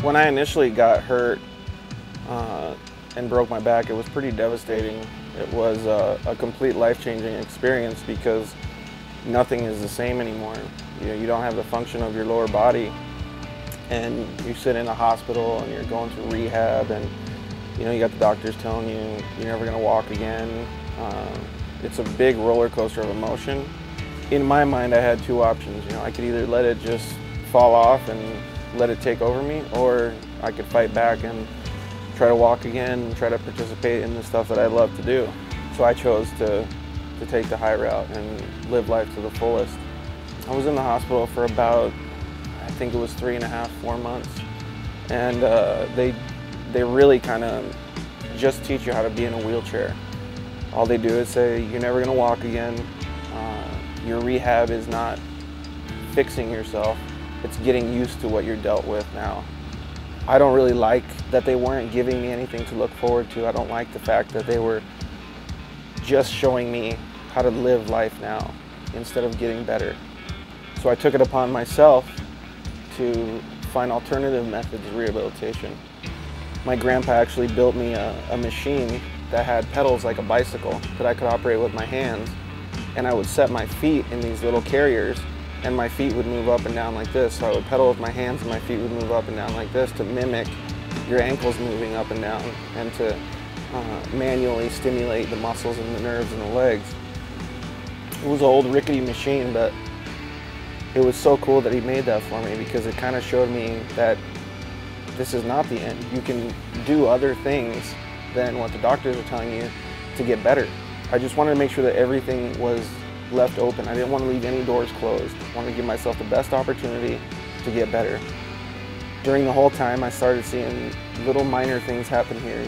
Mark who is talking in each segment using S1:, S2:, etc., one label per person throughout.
S1: When I initially got hurt and broke my back, it was pretty devastating. It was a complete life-changing experience because nothing is the same anymore. You don't have the function of your lower body, and you sit in a hospital and you're going through rehab, and you got the doctors telling you you're never going to walk again. It's a big roller coaster of emotion. In my mind, I had two options. I could either let it just fall off and let it take over me, or I could fight back and try to walk again and try to participate in the stuff that I love to do. So I chose to take the high route and live life to the fullest. I was in the hospital for about, I think it was 3.5, 4 months. And they really kind of just teach you how to be in a wheelchair. All they do is say, you're never gonna walk again. Your rehab is not fixing yourself. It's getting used to what you're dealt with now. I don't really like that they weren't giving me anything to look forward to. I don't like the fact that they were just showing me how to live life now instead of getting better. So I took it upon myself to find alternative methods of rehabilitation. My grandpa actually built me a machine that had pedals like a bicycle that I could operate with my hands, and I would set my feet in these little carriers and my feet would move up and down like this. So I would pedal with my hands and my feet would move up and down like this to mimic your ankles moving up and down, and to manually stimulate the muscles and the nerves in the legs. It was an old rickety machine, but it was so cool that he made that for me, because it kind of showed me that this is not the end. You can do other things than what the doctors are telling you to get better. I just wanted to make sure that everything was left open. I didn't want to leave any doors closed. I wanted to give myself the best opportunity to get better. During the whole time, I started seeing little minor things happen here.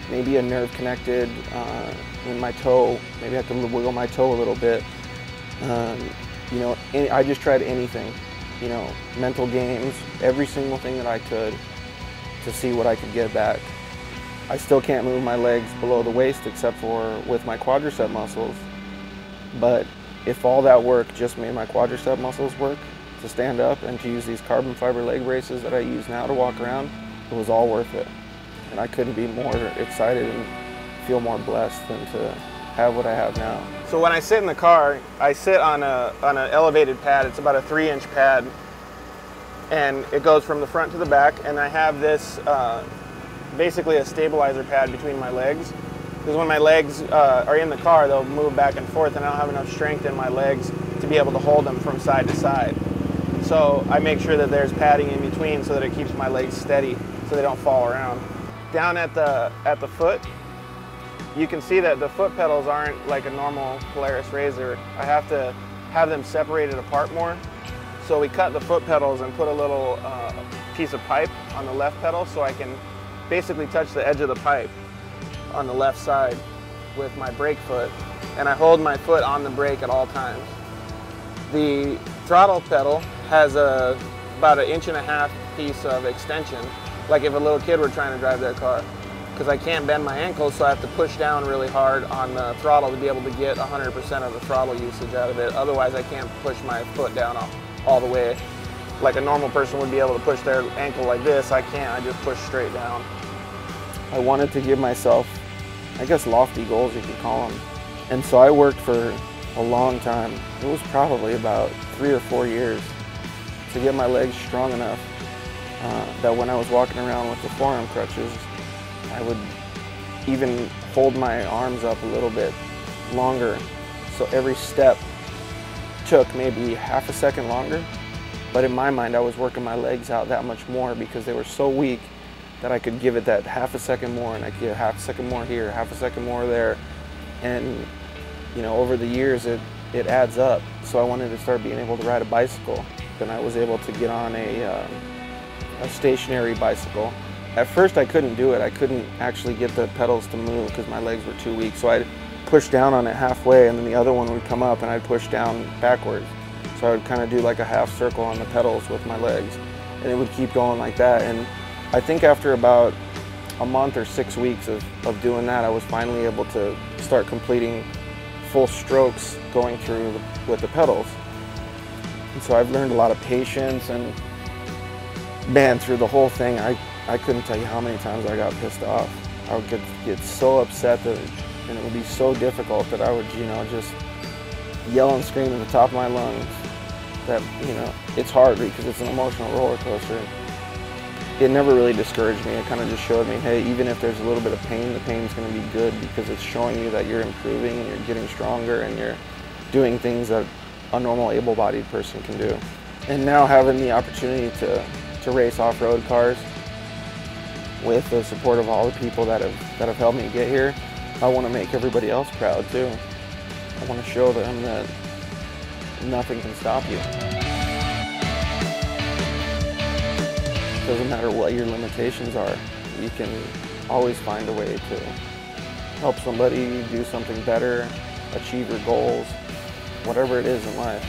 S1: Maybe a nerve connected in my toe. Maybe I could wiggle my toe a little bit. I just tried anything. Mental games, every single thing that I could to see what I could get back. I still can't move my legs below the waist except for with my quadricep muscles. But if all that work just made my quadricep muscles work to stand up and to use these carbon fiber leg braces that I use now to walk around, it was all worth it. And I couldn't be more excited and feel more blessed than to have what I have now. So when I sit in the car, I sit on an elevated pad. It's about a 3-inch pad, and it goes from the front to the back, and I have this basically a stabilizer pad between my legs, because when my legs are in the car, they'll move back and forth, and I don't have enough strength in my legs to be able to hold them from side to side. So I make sure that there's padding in between so that it keeps my legs steady so they don't fall around. Down at the foot, you can see that the foot pedals aren't like a normal Polaris RZR. I have to have them separated apart more. So we cut the foot pedals and put a little piece of pipe on the left pedal, so I can basically touch the edge of the pipe on the left side with my brake foot, and I hold my foot on the brake at all times. The throttle pedal has about an 1.5 inch piece of extension, like if a little kid were trying to drive their car, because I can't bend my ankles, so I have to push down really hard on the throttle to be able to get 100% of the throttle usage out of it. Otherwise I can't push my foot down all the way. Like a normal person would be able to push their ankle like this, I can't, I just push straight down. I wanted to give myself, I guess, lofty goals, you could call them. And so I worked for a long time. It was probably about 3 or 4 years to get my legs strong enough that when I was walking around with the forearm crutches, I would even hold my arms up a little bit longer. So every step took maybe half a second longer. But in my mind, I was working my legs out that much more because they were so weak that I could give it that half a second more, and I could get half a second more here, half a second more there. And over the years, it adds up. So I wanted to start being able to ride a bicycle. Then I was able to get on a stationary bicycle. At first I couldn't do it. I couldn't actually get the pedals to move because my legs were too weak. So I'd push down on it halfway, and then the other one would come up and I'd push down backwards. So I would kind of do like a half circle on the pedals with my legs, and it would keep going like that. And I think after about a month or 6 weeks of doing that, I was finally able to start completing full strokes going through with the pedals. And so I've learned a lot of patience and man, through the whole thing, I couldn't tell you how many times I got pissed off. I would get so upset that, and it would be so difficult that I would, you know, just yell and scream at the top of my lungs. That, you know, it's hard because it's an emotional roller coaster. It never really discouraged me. It kind of just showed me, hey, even if there's a little bit of pain, the pain's going to be good because it's showing you that you're improving and you're getting stronger and you're doing things that a normal able-bodied person can do. And now having the opportunity to race off-road cars with the support of all the people that have helped me get here, I want to make everybody else proud too. I want to show them that nothing can stop you. Doesn't matter what your limitations are, you can always find a way to help somebody do something better, achieve your goals, whatever it is in life.